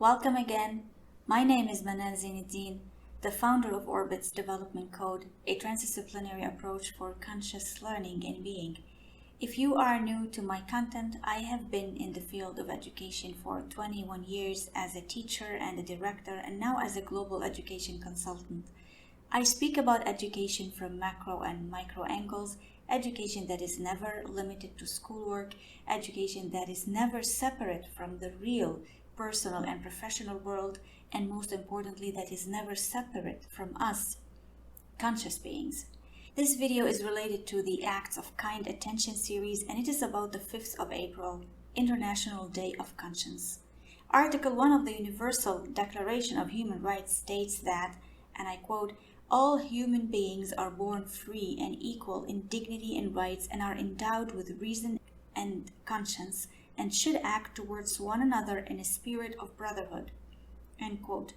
Welcome again. My name is Manal Zainuddin, the founder of Orbit's Development Code, a transdisciplinary approach for conscious learning and being. If you are new to my content, I have been in the field of education for 21 years as a teacher and a director, and now as a global education consultant. I speak about education from macro and micro angles, education that is never limited to schoolwork, education that is never separate from the real personal and professional world, and most importantly, that is never separate from us, conscious beings. This video is related to the Acts of Kind Attention series, and it is about the 5th of April, International Day of Conscience. Article 1 of the Universal Declaration of Human Rights states that, and I quote, "All human beings are born free and equal in dignity and rights and are endowed with reason and conscience, and should act towards one another in a spirit of brotherhood." End quote.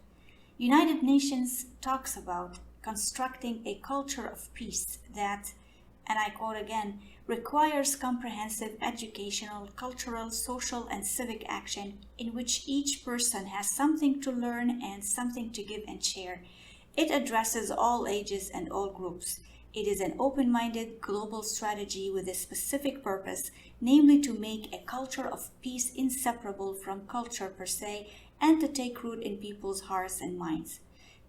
United Nations talks about constructing a culture of peace that, and I quote again, requires comprehensive educational, cultural, social, and civic action in which each person has something to learn and something to give and share. It addresses all ages and all groups. It is an open-minded global strategy with a specific purpose, namely to make a culture of peace inseparable from culture per se and to take root in people's hearts and minds.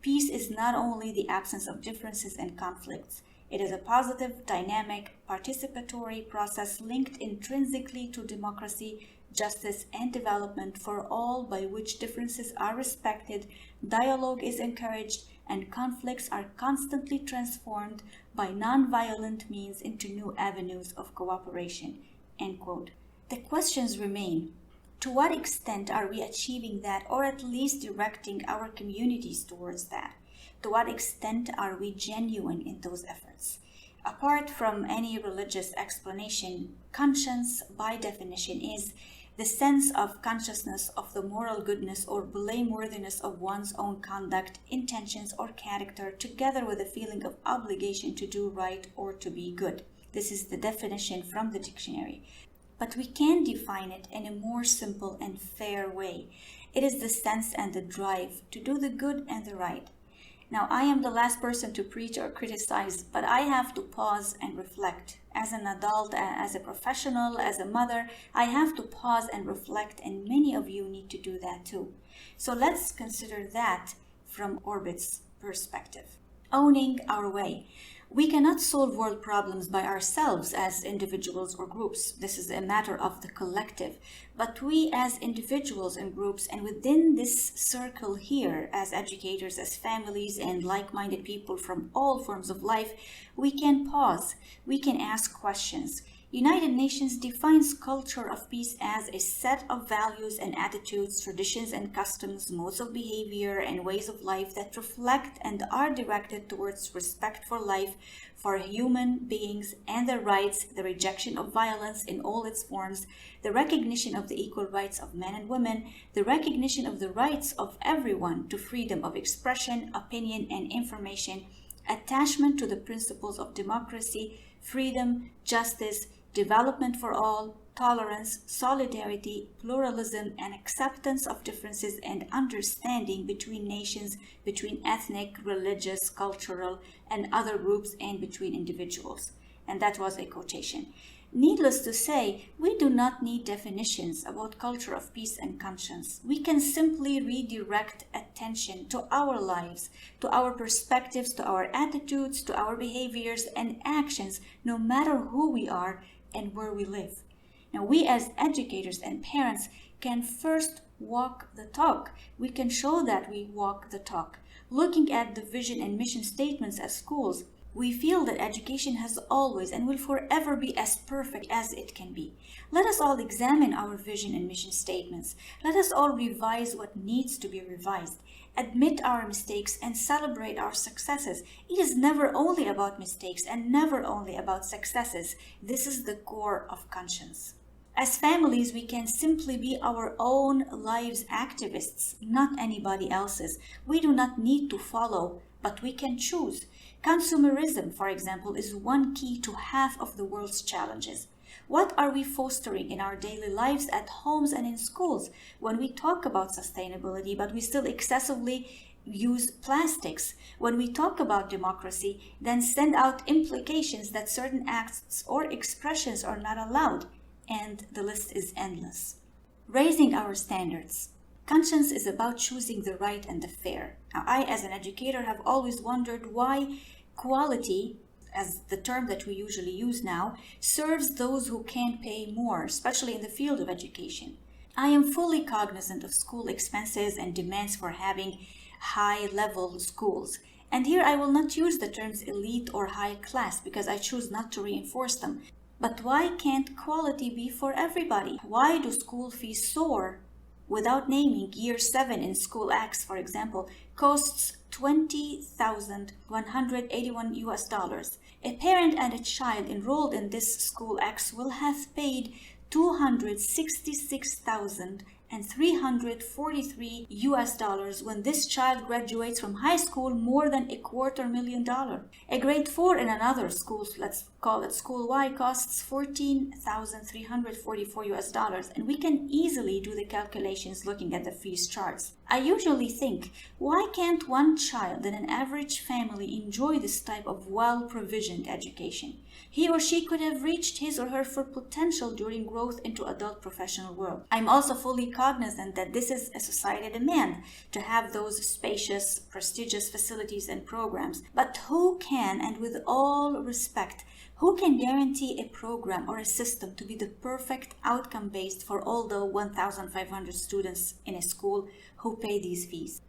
Peace is not only the absence of differences and conflicts. It is a positive, dynamic, participatory process linked intrinsically to democracy, justice, and development for all, by which differences are respected, dialogue is encouraged, and conflicts are constantly transformed by non-violent means into new avenues of cooperation. End quote. The questions remain. To what extent are we achieving that, or at least directing our communities towards that? To what extent are we genuine in those efforts? Apart from any religious explanation, conscience, by definition, is the sense of consciousness of the moral goodness or blameworthiness of one's own conduct, intentions, or character, together with a feeling of obligation to do right or to be good. This is the definition from the dictionary. But we can define it in a more simple and fair way. It is the sense and the drive to do the good and the right. Now, I am the last person to preach or criticize, but I have to pause and reflect. As an adult, as a professional, as a mother, I have to pause and reflect, and many of you need to do that too. So let's consider that from Orbit's perspective. Owning our way. We cannot solve world problems by ourselves as individuals or groups. This is a matter of the collective. But we as individuals and groups, and within this circle here, as educators, as families, and like-minded people from all forms of life, we can pause. We can ask questions. United Nations defines culture of peace as a set of values and attitudes, traditions and customs, modes of behavior and ways of life that reflect and are directed towards respect for life, for human beings and their rights, the rejection of violence in all its forms, the recognition of the equal rights of men and women, the recognition of the rights of everyone to freedom of expression, opinion, and information, attachment to the principles of democracy, freedom, justice, development for all, tolerance, solidarity, pluralism, and acceptance of differences and understanding between nations, between ethnic, religious, cultural, and other groups, and between individuals. And that was a quotation. Needless to say, we do not need definitions about culture of peace and conscience. We can simply redirect attention to our lives, to our perspectives, to our attitudes, to our behaviors and actions, no matter who we are and where we live. Now, we as educators and parents can first walk the talk. We can show that we walk the talk. Looking at the vision and mission statements at schools, we feel that education has always and will forever be as perfect as it can be. Let us all examine our vision and mission statements. Let us all revise what needs to be revised. Admit our mistakes and celebrate our successes. It is never only about mistakes and never only about successes. This is the core of conscience. As families, we can simply be our own lives' activists, not anybody else's. We do not need to follow, but we can choose. Consumerism, for example, is one key to half of the world's challenges. What are we fostering in our daily lives at homes and in schools when we talk about sustainability, but we still excessively use plastics? When we talk about democracy, then send out implications that certain acts or expressions are not allowed, and the list is endless. Raising our standards. Conscience is about choosing the right and the fair. Now, I, as an educator, have always wondered why quality, as the term that we usually use now, serves those who can't pay more, especially in the field of education. I am fully cognizant of school expenses and demands for having high-level schools. And here I will not use the terms elite or high class because I choose not to reinforce them. But why can't quality be for everybody? Why do school fees soar? Without naming, year 7 in School Acts, for example, costs $20,181. A parent and a child enrolled in this School Acts will have paid $266,343 when this child graduates from high school, more than $250,000. A grade 4 in another school, let's call it School Y, costs $14,344, and we can easily do the calculations looking at the fees charts. I usually think, why can't one child in an average family enjoy this type of well-provisioned education? He or she could have reached his or her full potential during growth into adult professional world. I'm also fully cognizant that this is a society demand to have those spacious, prestigious facilities and programs. But who can, and with all respect, who can guarantee a program or a system to be the perfect outcome based for all the 1,500 students in a school who pay these fees?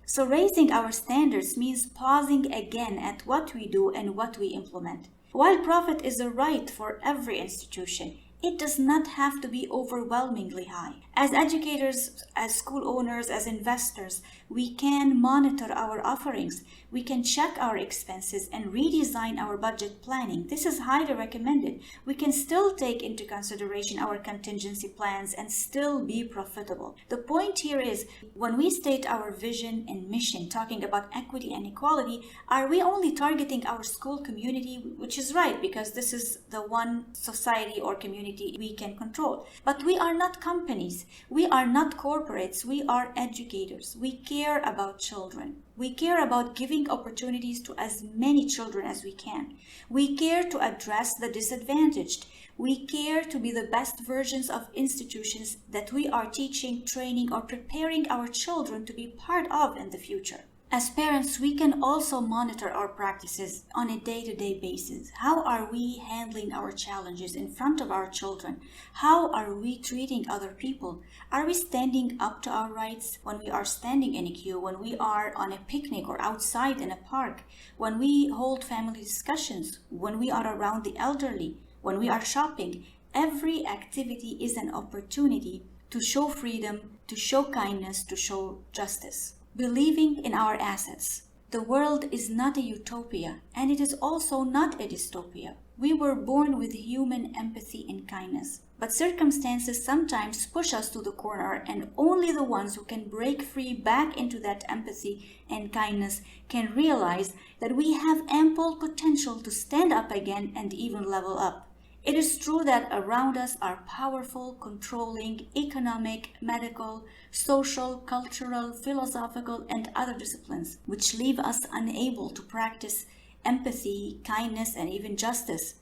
So raising our standards means pausing again at what we do and what we implement. While profit is a right for every institution, it does not have to be overwhelmingly high. As educators, as school owners, as investors, we can monitor our offerings. We can check our expenses and redesign our budget planning. This is highly recommended. We can still take into consideration our contingency plans and still be profitable. The point here is, when we state our vision and mission, talking about equity and equality, are we only targeting our school community, which is right, because this is the one society or community we can control. But we are not companies. We are not corporates. We are educators. We care about children. We care about giving opportunities to as many children as we can. We care to address the disadvantaged. We care to be the best versions of institutions that we are teaching, training, or preparing our children to be part of in the future. As parents, we can also monitor our practices on a day-to-day basis. How are we handling our challenges in front of our children? How are we treating other people? Are we standing up to our rights when we are standing in a queue, when we are on a picnic or outside in a park, when we hold family discussions, when we are around the elderly, when we are shopping? Every activity is an opportunity to show freedom, to show kindness, to show justice. Believing in our assets. The world is not a utopia, and it is also not a dystopia. We were born with human empathy and kindness, but circumstances sometimes push us to the corner, and only the ones who can break free back into that empathy and kindness can realize that we have ample potential to stand up again and even level up. It is true that around us are powerful, controlling, economic, medical, social, cultural, philosophical, and other disciplines, which leave us unable to practice empathy, kindness, and even justice.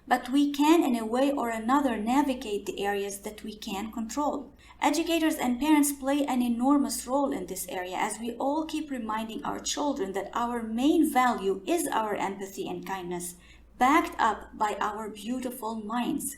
But we can, in a way or another, navigate the areas that we can control. Educators and parents play an enormous role in this area, as we all keep reminding our children that our main value is our empathy and kindness, backed up by our beautiful minds.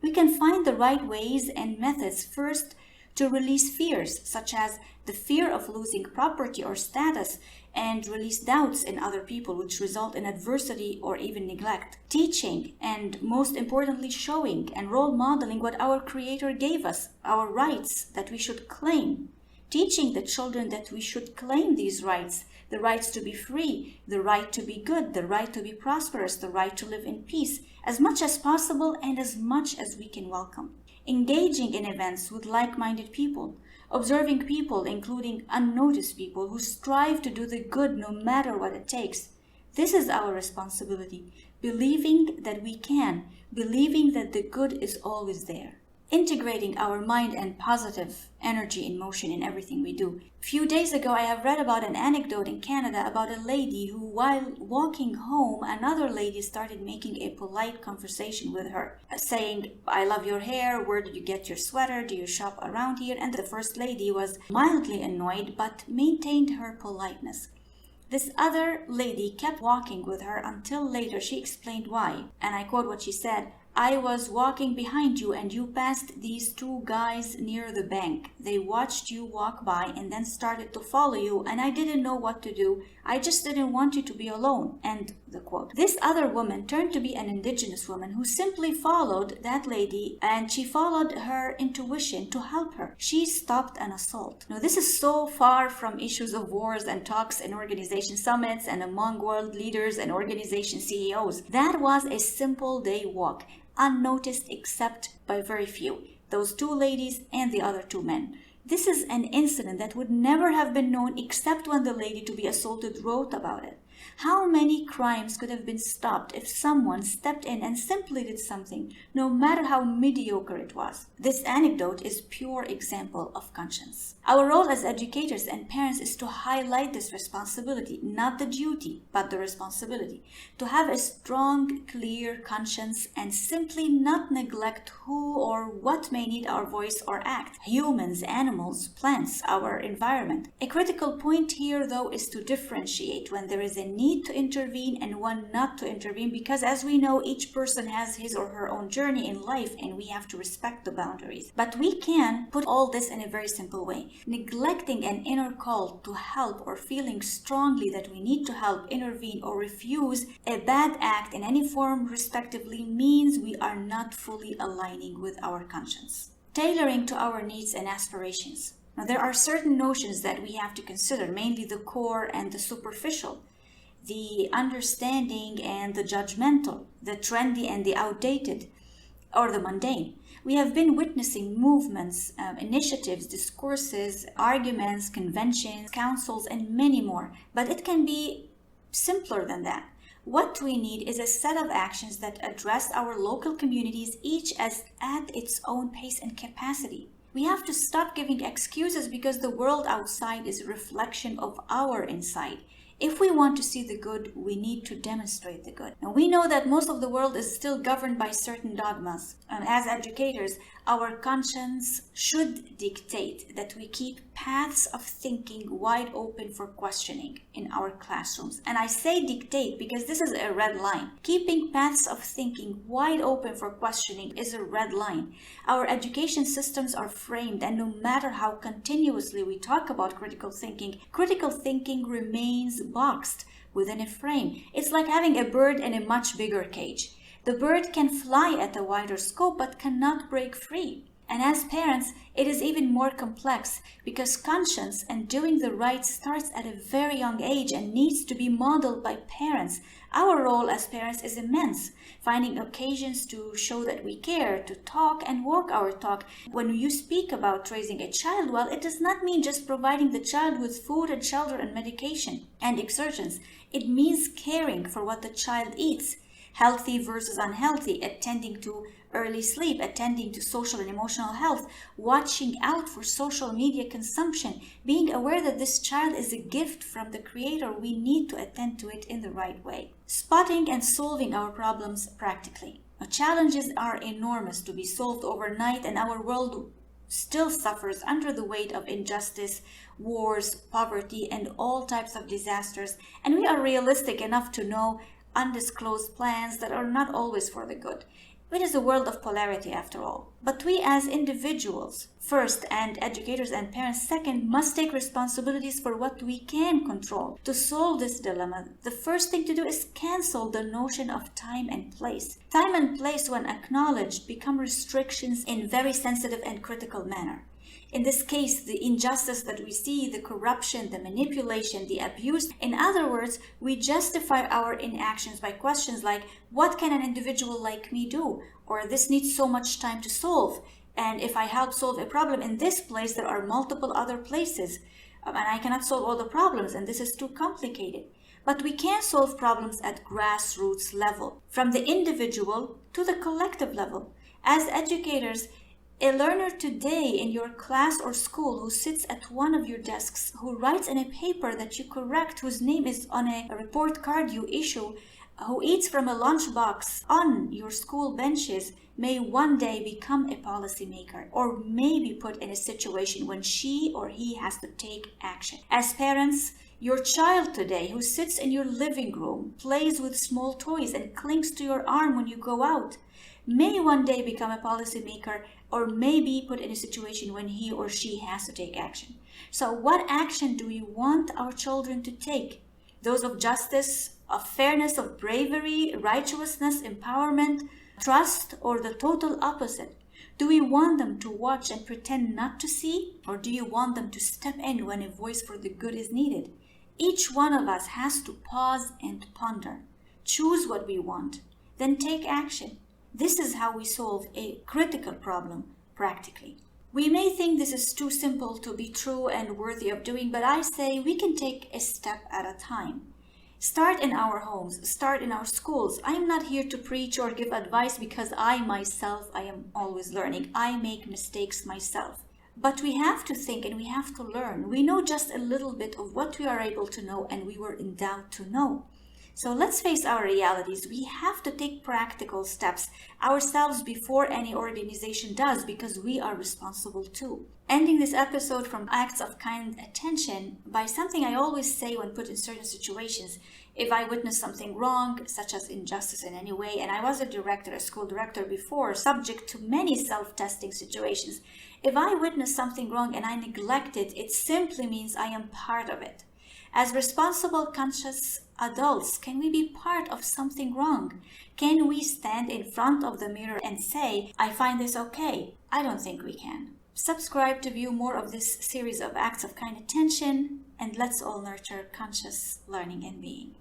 We can find the right ways and methods first to release fears, such as the fear of losing property or status, and release doubts in other people, which result in adversity or even neglect. Teaching, and most importantly, showing and role modeling what our Creator gave us, our rights that we should claim. Teaching the children that we should claim these rights, the rights to be free, the right to be good, the right to be prosperous, the right to live in peace, as much as possible and as much as we can welcome. Engaging in events with like-minded people, observing people, including unnoticed people who strive to do the good no matter what it takes. This is our responsibility. believing that we can, believing that the good is always there. Integrating our mind and positive energy in motion in everything we do. A few days ago, I have read about an anecdote in Canada about a lady who, while walking home, another lady started making a polite conversation with her, saying, "I love your hair, where did you get your sweater, do you shop around here?" And the first lady was mildly annoyed but maintained her politeness. This other lady kept walking with her until later she explained why, and I quote what she said, "I was walking behind you and you passed these two guys near the bank. They watched you walk by and then started to follow you, and I didn't know what to do. I just didn't want you to be alone." End the quote. This other woman turned to be an indigenous woman who simply followed that lady, and she followed her intuition to help her. She stopped an assault. Now, this is so far from issues of wars and talks in organization summits and among world leaders and organization CEOs. That was a simple day walk, unnoticed except by very few, those two ladies and the other two men. This is an incident that would never have been known except when the lady to be assaulted wrote about it. How many crimes could have been stopped if someone stepped in and simply did something, no matter how mediocre it was? This anecdote is pure example of conscience. Our role as educators and parents is to highlight this responsibility, not the duty, but the responsibility, to have a strong, clear conscience and simply not neglect who or what may need our voice or act. Humans, animals, plants, our environment. A critical point here, though, is to differentiate when there is a need to intervene and one not to intervene, because as we know, each person has his or her own journey in life and we have to respect the boundaries. But we can put all this in a very simple way. Neglecting an inner call to help or feeling strongly that we need to help, intervene, or refuse a bad act in any form respectively means we are not fully aligning with our conscience. Tailoring to our needs and aspirations. Now, there are certain notions that we have to consider, mainly the core and the superficial, the understanding and the judgmental, the trendy and the outdated, or the mundane. We have been witnessing movements, initiatives, discourses, arguments, conventions, councils, and many more, but it can be simpler than that. What we need is a set of actions that address our local communities, each as at its own pace and capacity. We have to stop giving excuses because the world outside is a reflection of our inside. If we want to see the good, we need to demonstrate the good. Now, we know that most of the world is still governed by certain dogmas. As educators, our conscience should dictate that we keep paths of thinking wide open for questioning in our classrooms. And I say dictate because this is a red line. Keeping paths of thinking wide open for questioning is a red line. Our education systems are framed, and no matter how continuously we talk about critical thinking remains boxed within a frame. It's like having a bird in a much bigger cage. The bird can fly at a wider scope but cannot break free. And as parents, it is even more complex because conscience and doing the right starts at a very young age and needs to be modeled by parents. Our role as parents is immense, finding occasions to show that we care, to talk and walk our talk. When you speak about raising a child well, it does not mean just providing the child with food and shelter and medication and exertions. It means caring for what the child eats, healthy versus unhealthy, attending to early sleep, attending to social and emotional health, watching out for social media consumption, being aware that this child is a gift from the Creator. We need to attend to it in the right way. Spotting and solving our problems practically. Our challenges are enormous to be solved overnight, and our world still suffers under the weight of injustice, wars, poverty, and all types of disasters. And we are realistic enough to know undisclosed plans that are not always for the good. It is a world of polarity after all. But we as individuals, first, and educators and parents, second, must take responsibilities for what we can control. To solve this dilemma, the first thing to do is cancel the notion of time and place. Time and place, when acknowledged, become restrictions in very sensitive and critical manner. In this case, the injustice that we see, the corruption, the manipulation, the abuse. In other words, we justify our inactions by questions like, what can an individual like me do? Or this needs so much time to solve. And if I help solve a problem in this place, there are multiple other places. And I cannot solve all the problems, and this is too complicated. But we can solve problems at grassroots level, from the individual to the collective level. As educators, a learner today in your class or school who sits at one of your desks, who writes in a paper that you correct, whose name is on a report card you issue, who eats from a lunchbox on your school benches, may one day become a policymaker, or may be put in a situation when she or he has to take action. As parents, your child today who sits in your living room, plays with small toys and clings to your arm when you go out, may one day become a policymaker or may be put in a situation when he or she has to take action. So what action do we want our children to take? Those of justice, of fairness, of bravery, righteousness, empowerment, trust, or the total opposite? Do we want them to watch and pretend not to see? Or do you want them to step in when a voice for the good is needed? Each one of us has to pause and ponder, choose what we want, then take action. This is how we solve a critical problem practically. We may think this is too simple to be true and worthy of doing, but I say we can take a step at a time. Start in our homes, start in our schools. I am not here to preach or give advice because I am always learning. I make mistakes myself. But we have to think and we have to learn. We know just a little bit of what we are able to know and we were endowed to know. So let's face our realities. We have to take practical steps ourselves before any organization does, because we are responsible too. Ending this episode from acts of kind attention by something I always say when put in certain situations. If I witness something wrong, such as injustice in any way, and I was a school director before, subject to many self-testing situations. If I witness something wrong and I neglect it, it simply means I am part of it. As responsible, conscious adults, can we be part of something wrong? Can we stand in front of the mirror and say, I find this okay? I don't think we can. Subscribe to view more of this series of acts of kind attention, and let's all nurture conscious learning and being.